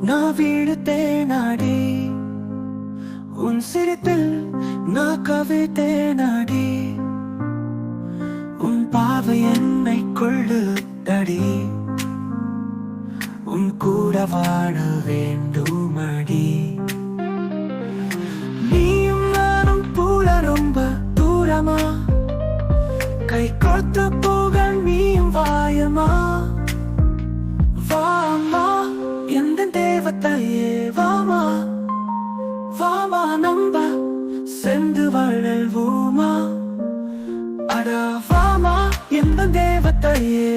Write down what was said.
நான் வீழ்த்தேனாடி உன் சிரிப்பில் நான் கவிழ்த்தேனாடி உன் பாவை என்னை கொள்ளுதடி உன் கூட வாழ வேண்டுமடி நீயும் நானும் போல ரொம்ப தூரமா கை கோர்த்து போக நீயும் வாயமா வாமா எந்த தேவதையே வாமா வாமா நம்ப சென்று வாழ்வோமா அட வாமா எந்த தேவதையே